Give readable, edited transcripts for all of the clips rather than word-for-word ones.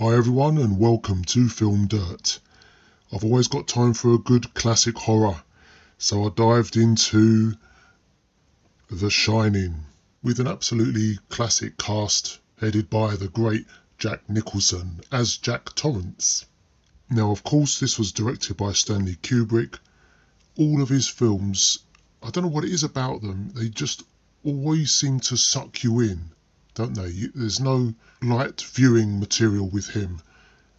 Hi everyone and welcome to FilmDirt. I've always got time for a good classic horror, so I dived into The Shining with an absolutely classic cast headed by the great Jack Nicholson as Jack Torrance. Now of course this was directed by Stanley Kubrick. All of his films, I don't know what it is about them, they just always seem to suck you in, don't they? There's no light viewing material with him.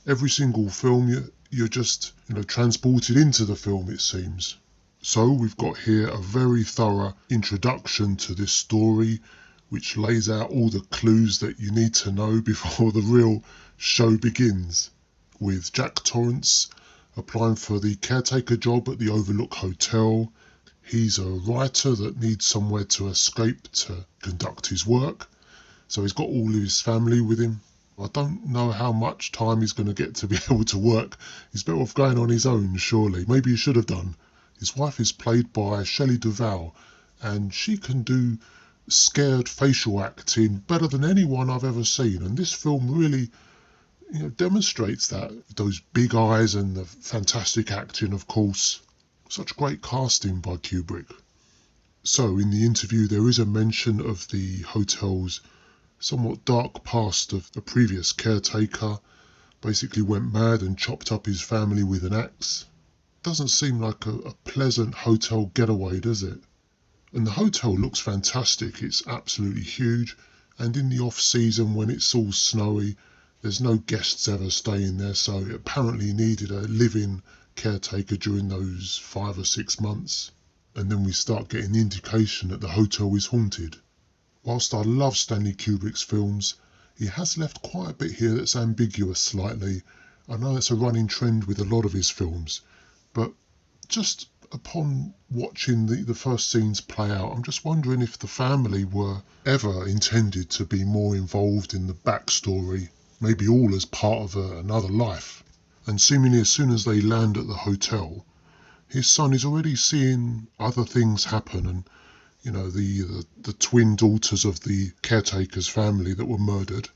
Every single film you're just transported into the film, it seems. So we've got here a very thorough introduction to this story, which lays out all the clues that you need to know before the real show begins, with Jack Torrance applying for the caretaker job at the Overlook Hotel. He's a writer that needs somewhere to escape to conduct his work, so he's got all of his family with him. I don't know how much time he's going to get to be able to work. He's better off going on his own, surely. Maybe he should have done. His wife is played by Shelley Duvall, and she can do scared facial acting better than anyone I've ever seen. And this film really demonstrates that. Those big eyes and the fantastic acting, of course. Such great casting by Kubrick. So in the interview there is a mention of the hotel's somewhat dark past of a previous caretaker. Basically went mad and chopped up his family with an axe. Doesn't seem like a pleasant hotel getaway, does it? And the hotel looks fantastic. It's absolutely huge, and in the off season when it's all snowy there's no guests ever staying there, so it apparently needed a live-in caretaker during those 5 or 6 months. And then we start getting the indication that the hotel is haunted. Whilst I love Stanley Kubrick's films, he has left quite a bit here that's ambiguous slightly. I know it's a running trend with a lot of his films, but just upon watching the first scenes play out, I'm just wondering if the family were ever intended to be more involved in the backstory, maybe all as part of another life. And seemingly as soon as they land at the hotel, his son is already seeing other things happen, and the twin daughters of the caretaker's family that were murdered.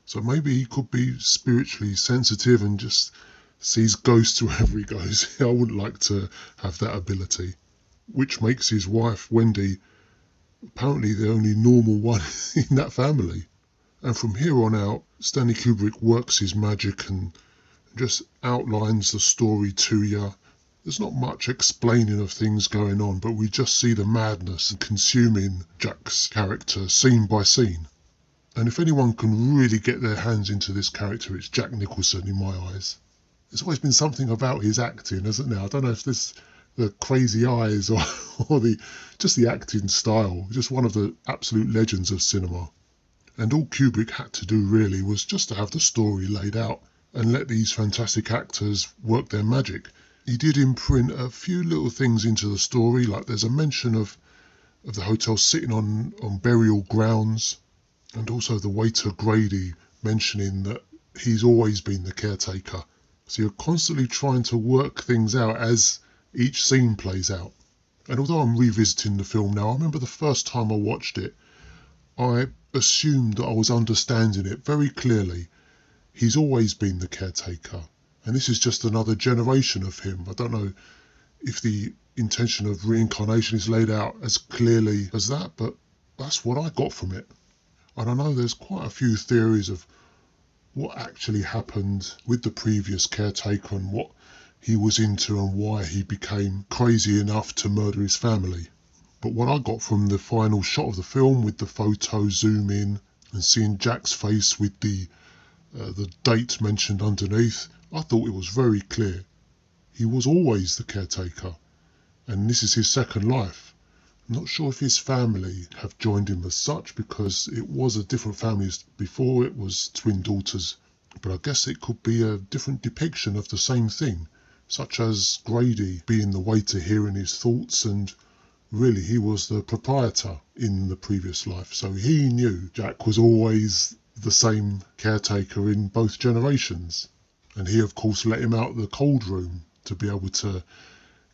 So maybe he could be spiritually sensitive and just sees ghosts wherever he goes. I wouldn't like to have that ability. Which makes his wife, Wendy, apparently the only normal one in that family. And from here on out, Stanley Kubrick works his magic and just outlines the story to you. There's not much explaining of things going on, but we just see the madness consuming Jack's character scene by scene. And if anyone can really get their hands into this character, it's Jack Nicholson in my eyes. There's always been something about his acting, hasn't there? I don't know if this the crazy eyes or just the acting style. Just one of the absolute legends of cinema. And all Kubrick had to do really was just to have the story laid out and let these fantastic actors work their magic. He did imprint a few little things into the story, like there's a mention of the hotel sitting on burial grounds, and also the waiter Grady mentioning that he's always been the caretaker. So you're constantly trying to work things out as each scene plays out. And although I'm revisiting the film now, I remember the first time I watched it, I assumed that I was understanding it very clearly. He's always been the caretaker. And this is just another generation of him. I don't know if the intention of reincarnation is laid out as clearly as that, but that's what I got from it. And I know there's quite a few theories of what actually happened with the previous caretaker and what he was into and why he became crazy enough to murder his family. But what I got from the final shot of the film with the photo zoom in and seeing Jack's face with the date mentioned underneath, I thought it was very clear. He was always the caretaker, and this is his second life. I'm not sure if his family have joined him as such, because it was a different family before. It was twin daughters, but I guess it could be a different depiction of the same thing, such as Grady being the waiter hearing his thoughts, and really he was the proprietor in the previous life, so he knew Jack was always the same caretaker in both generations. And he of course let him out the cold room to be able to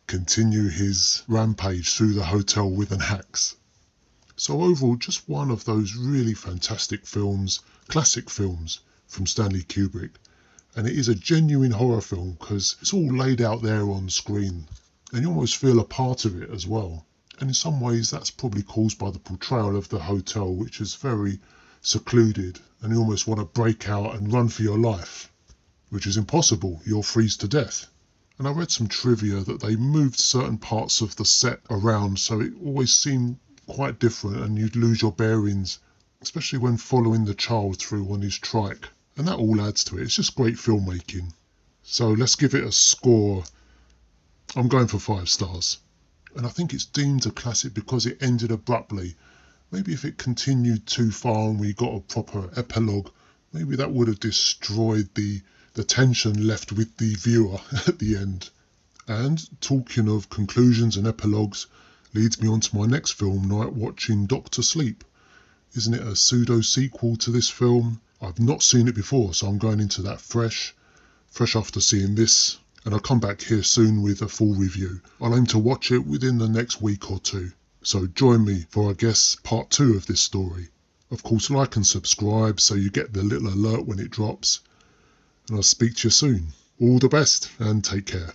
continue his rampage through the hotel with an axe. So overall, just one of those really fantastic films, classic films from Stanley Kubrick. And it is a genuine horror film because it's all laid out there on screen and you almost feel a part of it as well. And in some ways that's probably caused by the portrayal of the hotel, which is very secluded and you almost want to break out and run for your life, which is impossible. You'll freeze to death. And I read some trivia that they moved certain parts of the set around so it always seemed quite different and you'd lose your bearings, especially when following the child through on his trike. And that all adds to it. It's just great filmmaking. So let's give it a score. I'm going for 5 stars. And I think it's deemed a classic because it ended abruptly. Maybe if it continued too far and we got a proper epilogue, maybe that would have destroyed the tension left with the viewer at the end. And talking of conclusions and epilogues leads me on to my next film night, watching Doctor Sleep. Isn't it a pseudo-sequel to this film? I've not seen it before, so I'm going into that fresh after seeing this. And I'll come back here soon with a full review. I'll aim to watch it within the next week or two. So join me for, I guess, part 2 of this story. Of course, like and subscribe so you get the little alert when it drops. And I'll speak to you soon. All the best and take care.